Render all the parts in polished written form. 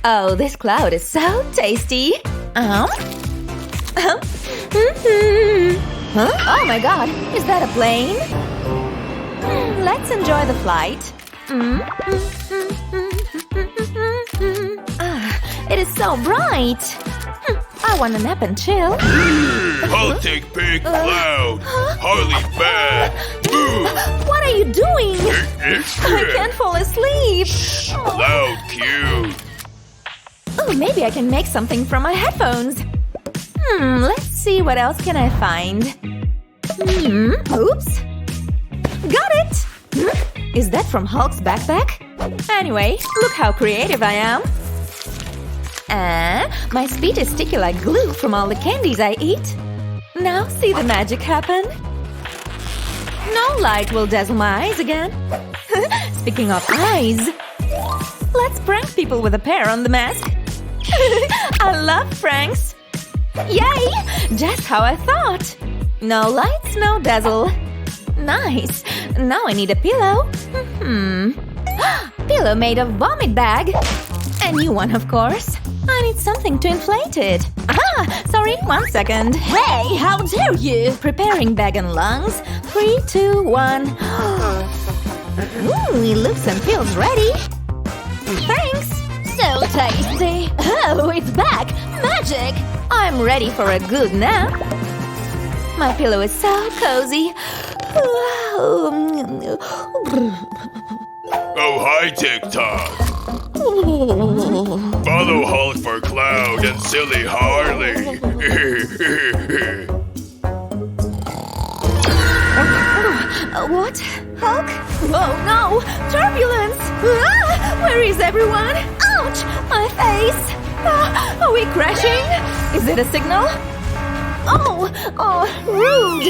Oh, this cloud is so tasty. Huh? Oh my god, is that a plane? Let's enjoy the flight. It is so bright. I want a nap and chill. I'll take big cloud. Harley bad. What are you doing? I can't fall asleep. Cloud cute. Oh, maybe I can make something from my headphones. Let's see what else can I find. Oops. Got it! Is that from Hulk's backpack? Anyway, look how creative I am. My speed is sticky like glue from all the candies I eat. Now see the magic happen. No light will dazzle my eyes again. Speaking of eyes, let's prank people with a pair on the mask. I love pranks. Yay! Just how I thought. No lights, no dazzle. Nice. Now I need a pillow. Pillow made of vomit bag. A new one, of course. I need something to inflate it. Sorry, 1 second. Hey, how dare you? Preparing bag and lungs. 3, 2, 1. It looks and feels ready. Thanks. So tasty. Oh, it's back. Magic. I'm ready for a good nap. My pillow is so cozy. Oh, hi, TikTok. Follow Hulk for Cloud and silly Harley. What? Hulk? Oh no! Turbulence! Where is everyone? Ouch! My face! Are we crashing? Is it a signal? Oh, rude!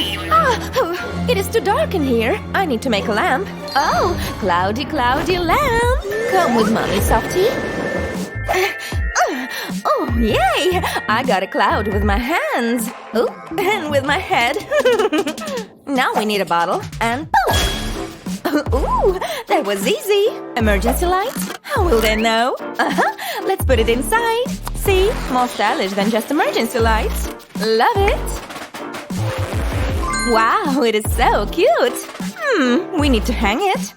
It is too dark in here. I need to make a lamp. Oh, cloudy, cloudy lamp. Come with mommy, softie. Oh, yay! I got a cloud with my hands. Oh, and with my head. Now we need a bottle and poof! Ooh, that was easy. Emergency lights? How will they know? Let's put it inside. See? More stylish than just emergency lights. Love it. Wow, it is so cute. We need to hang it.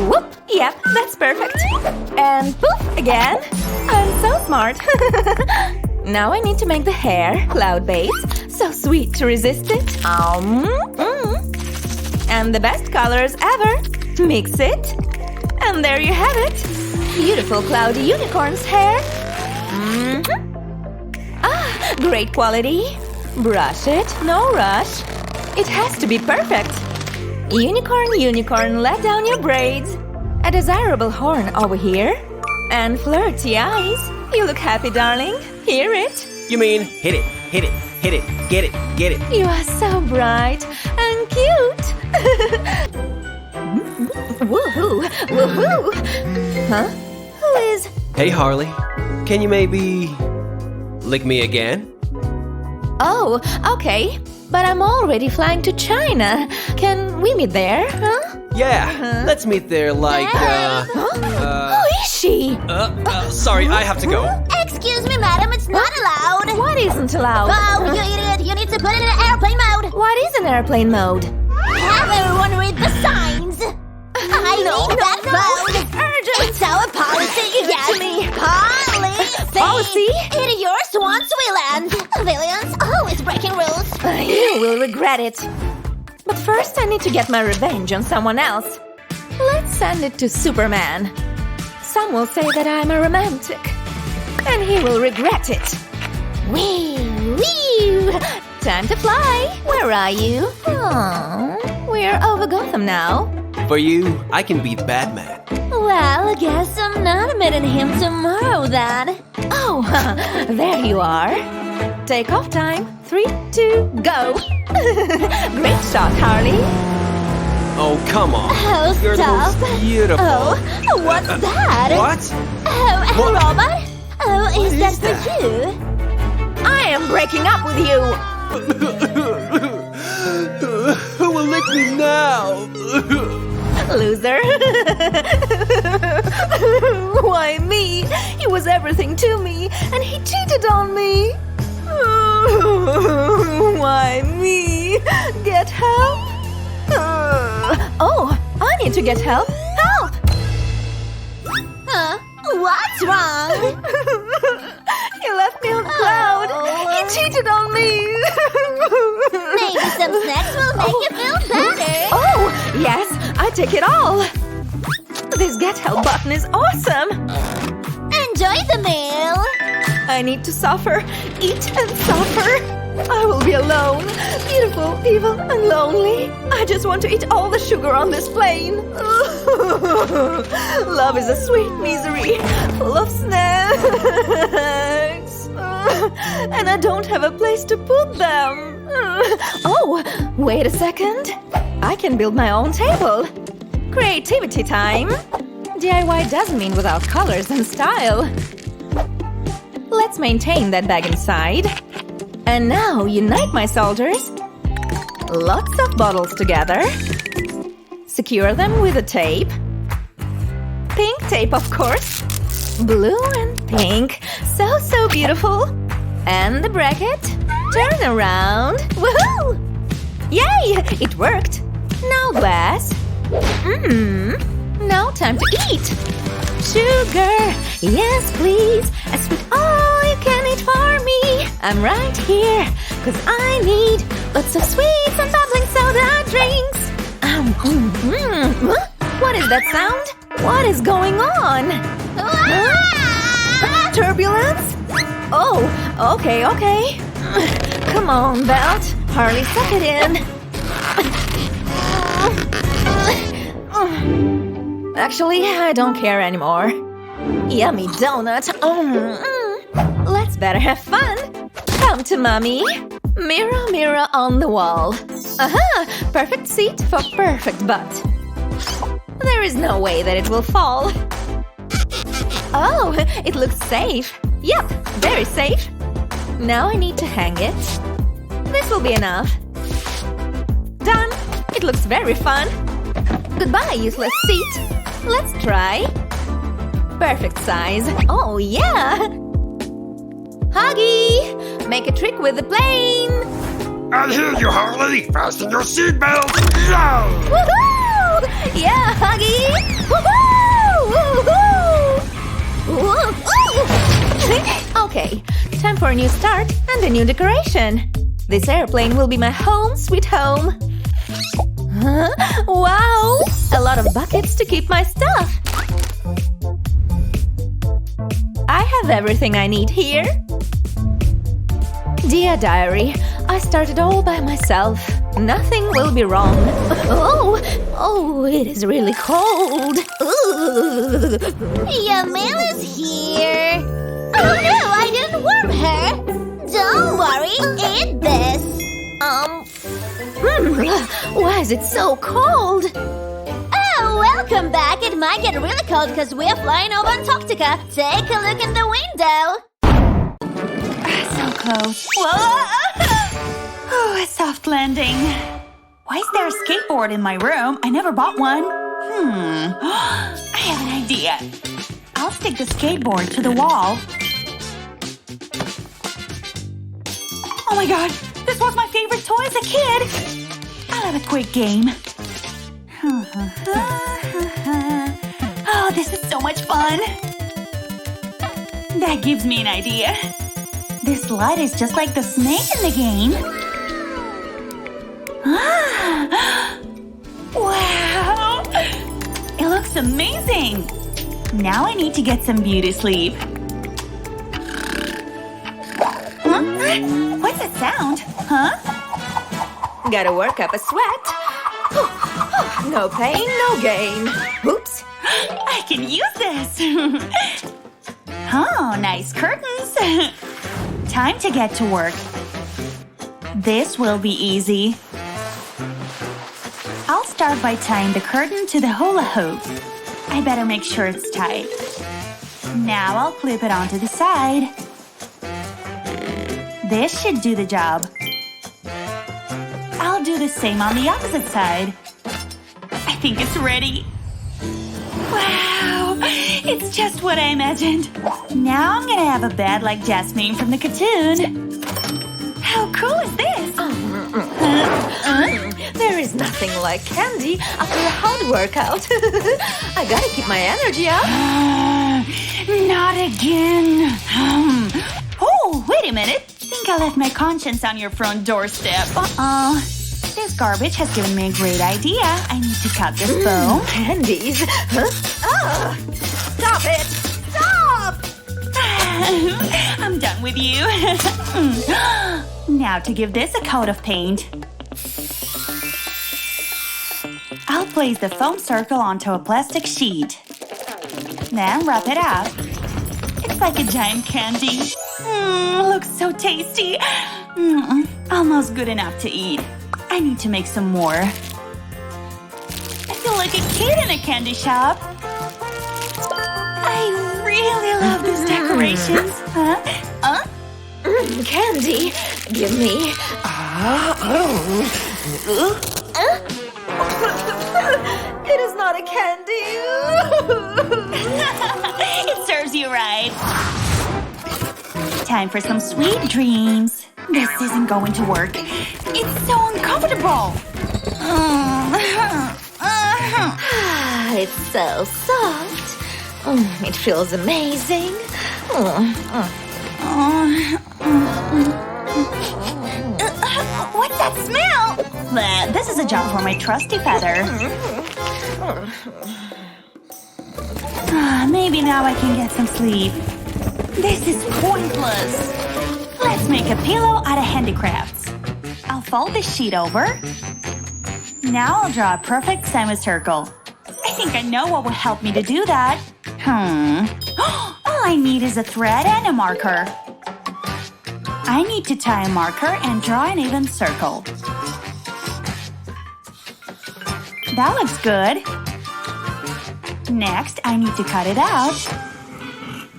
Whoop! Yep, that's perfect. And poof again. I'm so smart. Now I need to make the hair cloud base. So sweet to resist it. And the best colors ever. Mix it. And there you have it. Beautiful cloudy unicorn's hair. Great quality. Brush it, no rush. It has to be perfect. Unicorn, unicorn, let down your braids. A desirable horn over here. And flirty eyes. You look happy, darling. Hear it. You mean hit it, hit it, hit it, get it, get it. You are so bright and cute. Woohoo! Woohoo! Huh? Who is… Hey, Harley. Can you maybe… lick me again? Oh, okay. But I'm already flying to China. Can we meet there, huh? Yeah, let's meet there like, Who is she? sorry, I have to go. Excuse me, madam, it's not allowed. What isn't allowed? Oh, you idiot, you need to put it in airplane mode. What is an airplane mode? Have everyone read the signs. I need that phone. It's urgent. It's our policy, Give yes. it to me. Policy. Policy? Idiots want villains. Villains always breaking rules. You will regret it. But first I need to get my revenge on someone else. Let's send it to Superman. Some will say that I'm a romantic. And he will regret it. Wee, wee. Time to fly. Where are you? Oh, we're over Gotham now. For you, I can beat Batman. Well, I guess I'm not meeting him tomorrow then. Oh, there you are. Take off time. 3, 2, go. Great shot, Harley. Oh, come on. Oh, You're stop. the most beautiful. Oh, what's that? What? Oh, What? Robert? Oh, is that for you? I am breaking up with you. Who will lick me now? Loser. Why me? You was everything to me, and he cheated on me. Why me? Get help? Oh, I need to get help. Help! Huh? What's wrong? He left me on cloud. He cheated on me. Maybe some snacks will make you feel better. Oh, yes, I take it all. This get help button is awesome. Enjoy the meal. I need to suffer, eat and suffer. I will be alone, beautiful, evil, and lonely. I just want to eat all the sugar on this plane. Love is a sweet misery, full of snacks. And I don't have a place to put them. Oh, wait a second. I can build my own table. Creativity time. DIY doesn't mean without colors and style. Let's maintain that bag inside. And now, unite my soldiers. Lots of bottles together. Secure them with a tape. Pink tape, of course. Blue and pink. So, so beautiful. And the bracket. Turn around. Woohoo! Yay! It worked. Now glass. Now time to eat. Sugar. Yes, please. A sweet all you can eat for me. I'm right here, 'cause I need lots of sweets and bubbling soda drinks. What is that sound? What is going on? Turbulence? Oh, okay. Come on, Belt. Harley, suck it in. Actually, I don't care anymore. Yummy donut. Let's better have fun. Come to mommy. Mirror, mirror on the wall. Aha! Perfect seat for perfect butt. There is no way that it will fall. Oh, it looks safe. Yep, very safe. Now I need to hang it. This will be enough. Done. It looks very fun. Goodbye, useless seat. Let's try. Perfect size. Oh, yeah! Huggy! Make a trick with the plane! I hear you, Harley! Fasten your seatbelt! Yeah! Woohoo! Yeah, Huggy! Woohoo! Woohoo! Okay, time for a new start and a new decoration. This airplane will be my home sweet home. Wow! A lot of buckets to keep my stuff. I have everything I need here. Dear diary, I started all by myself. Nothing will be wrong. Oh, it is really cold. Your meal is here. Oh no, I didn't warm her. Don't worry, eat this. Why is it so cold? Oh, welcome back. It might get really cold because we're flying over Antarctica. Take a look in the window. So close. Whoa! Oh, a soft landing. Why is there a skateboard in my room? I never bought one. I have an idea. I'll stick the skateboard to the wall. Oh my god! This was my favorite toy as a kid! I'll have a quick game. Oh, this is so much fun! That gives me an idea. This slide is just like the snake in the game. Wow! It looks amazing! Now I need to get some beauty sleep. Huh? What's that sound? Huh? Gotta work up a sweat. No pain, no gain. Oops. I can use this! Oh, nice curtains! Time to get to work. This will be easy. I'll start by tying the curtain to the hula hoop. I better make sure it's tight. Now I'll clip it onto the side. This should do the job. I'll do the same on the opposite side. I think it's ready. Wow! It's just what I imagined. Now I'm gonna have a bed like Jasmine from the cartoon. How cool is this? There is nothing like candy after a hard workout. I gotta keep my energy up. Not again. Oh, wait a minute. Think I left my conscience on your front doorstep. This garbage has given me a great idea. I need to cut this foam. Candies? Huh? Ah! Stop it! Stop! I'm done with you. Now to give this a coat of paint. I'll place the foam circle onto a plastic sheet. Then wrap it up. It's like a giant candy. Looks so tasty. Almost good enough to eat. I need to make some more. I feel like a kid in a candy shop. I really love these decorations. Candy, give me. It is not a candy. It serves you right. Time for some sweet dreams. This isn't going to work. It's so uncomfortable. It's so soft. It feels amazing. What's that smell? This is a job for my trusty feather. Maybe now I can get some sleep. This is pointless. Let's make a pillow out of handicrafts. I'll fold this sheet over. Now I'll draw a perfect semicircle. I think I know what will help me to do that. All I need is a thread and a marker. I need to tie a marker and draw an even circle. That looks good. Next, I need to cut it out.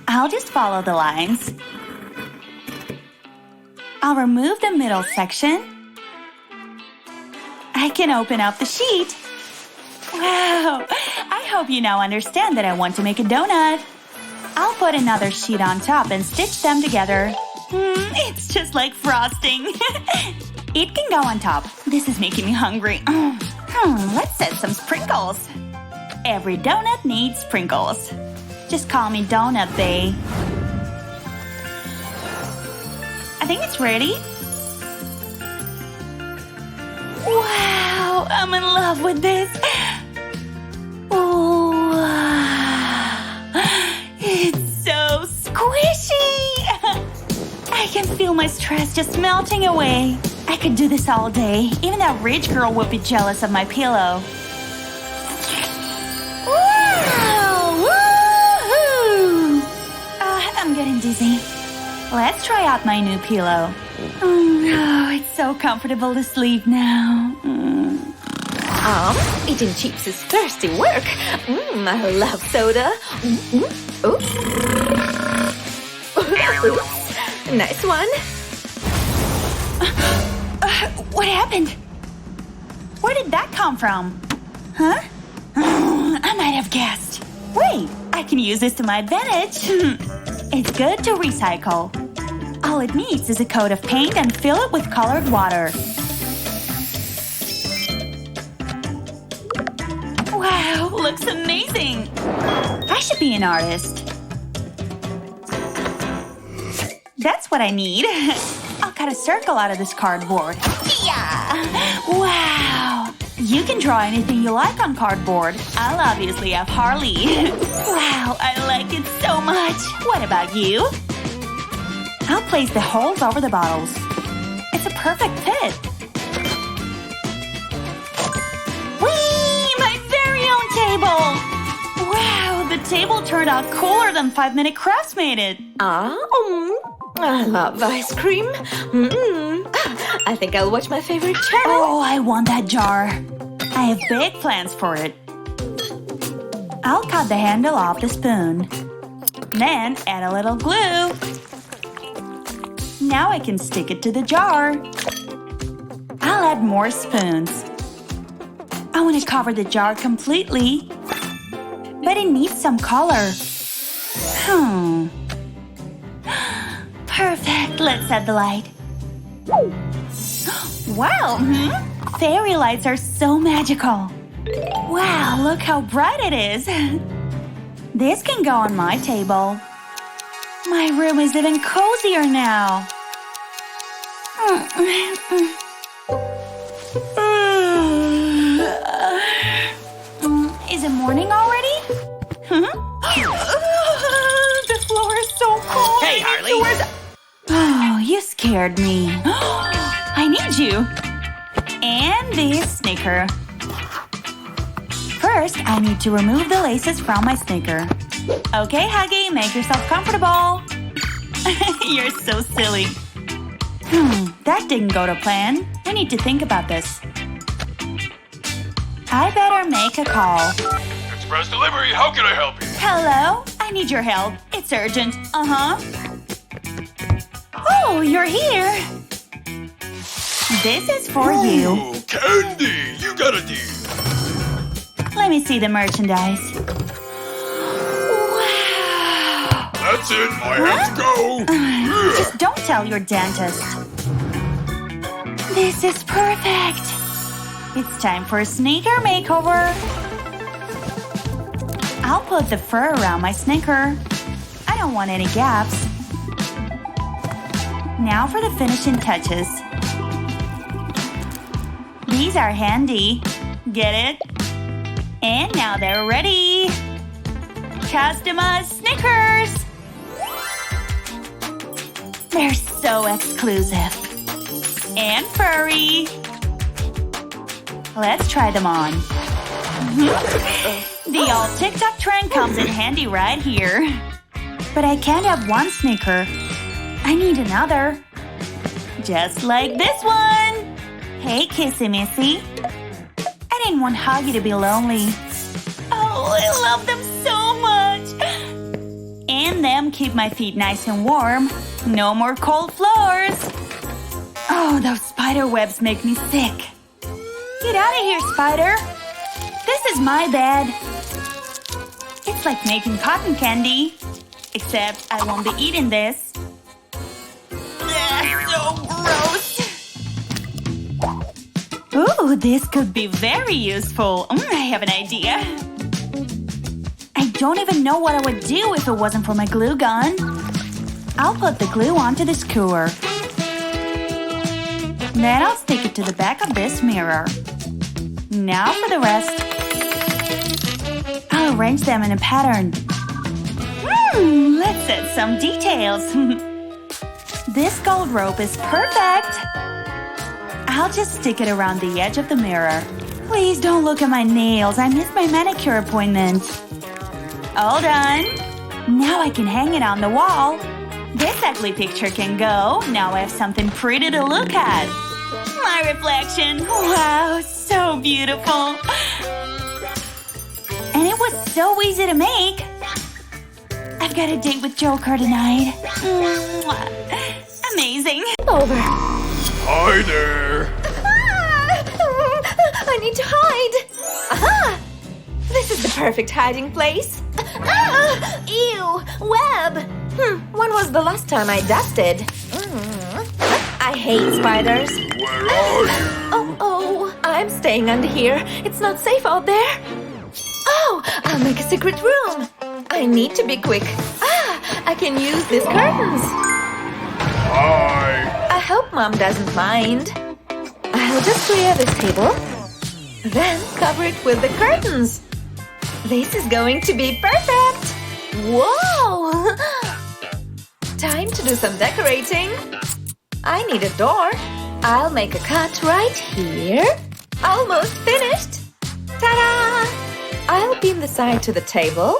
I'll just follow the lines. I'll remove the middle section. I can open up the sheet. Wow! I hope you now understand that I want to make a donut. I'll put another sheet on top and stitch them together. It's just like frosting. It can go on top. This is making me hungry. Let's set some sprinkles. Every donut needs sprinkles. Just call me Donut Bay. I think it's ready. Wow, I'm in love with this. Oh, it's so squishy. I can feel my stress just melting away. I could do this all day. Even that rich girl would be jealous of my pillow. Wow! Woohoo! I'm getting dizzy. Let's try out my new pillow. Oh, it's so comfortable to sleep now. Eating chips is thirsty work. I love soda. Oops. Oops. Nice one. What happened? Where did that come from? Huh? I might have guessed. Wait, I can use this to my advantage. It's good to recycle. All it needs is a coat of paint and fill it with colored water. Wow, looks amazing. I should be an artist. That's what I need. I'll cut a circle out of this cardboard. Yeah! Wow! You can draw anything you like on cardboard. I'll obviously have Harley. Wow, I like it so much. What about you? I'll place the holes over the bottles. It's a perfect fit. Whee! My very own table! Wow, the table turned out cooler than 5-Minute Crafts made it. I love ice cream. I think I'll watch my favorite channel. Oh, I want that jar. I have big plans for it. I'll cut the handle off the spoon. Then add a little glue. Now I can stick it to the jar. I'll add more spoons. I want to cover the jar completely. But it needs some color. Perfect. Let's set the light. Wow. Fairy lights are so magical. Wow, look how bright it is. This can go on my table. My room is even cozier now. Is it morning already? The floor is so cold. Hey, Harley. Oh, you scared me. I need you. And this sneaker. First, I need to remove the laces from my sneaker. Okay, Huggy, make yourself comfortable. You're so silly. That didn't go to plan. We need to think about this. I better make a call. Express delivery, how can I help you? Hello? I need your help. It's urgent. Oh, you're here. This is for you. Ooh, candy! You got a deal! Let me see the merchandise. Wow. That's it, I have to go! Just don't tell your dentist. This is perfect. It's time for a sneaker makeover. I'll put the fur around my sneaker. I don't want any gaps. Now for the finishing touches. These are handy. Get it? And now they're ready. Customized sneakers. They're so exclusive. And furry. Let's try them on. The old TikTok trend comes in handy right here. But I can't have one sneaker. I need another. Just like this one. Hey, Kissy Missy. I didn't want Huggy to be lonely. Oh, I love them so much. And them keep my feet nice and warm. No more cold floors. Oh, those spider webs make me sick. Get out of here, spider. This is my bed. It's like making cotton candy. Except I won't be eating this. Ugh, so gross. Ooh, this could be very useful. I have an idea. I don't even know what I would do if it wasn't for my glue gun. I'll put the glue onto the skewer. Then I'll stick it to the back of this mirror. Now for the rest. I'll arrange them in a pattern. Let's set some details. This gold rope is perfect. I'll just stick it around the edge of the mirror. Please don't look at my nails. I missed my manicure appointment. All done. Now I can hang it on the wall. This ugly picture can go. Now I have something pretty to look at. My reflection. Wow, so beautiful. And it was so easy to make. I've got a date with Joker tonight. Amazing. Over. Hi there! I need to hide. Aha! This is the perfect hiding place. Ew, web. When was the last time I dusted? I hate spiders. Where are you? Oh, I'm staying under here. It's not safe out there. Oh, I'll make a secret room. I need to be quick. I can use these curtains. Hi! I hope Mom doesn't mind. I'll just clear this table. Then cover it with the curtains. This is going to be perfect. Whoa! Time to do some decorating. I need a door. I'll make a cut right here. Almost finished. Ta-da! I'll pin the side to the table.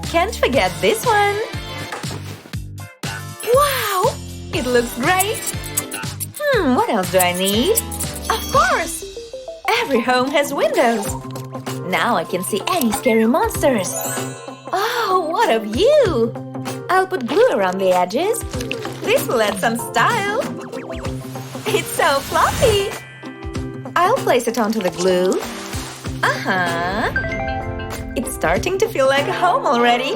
Can't forget this one. Wow! It looks great. What else do I need? Of course! Every home has windows. Now I can see any scary monsters. Oh, what a view! I'll put glue around the edges. This will add some style. It's so fluffy. I'll place it onto the glue. It's starting to feel like home already.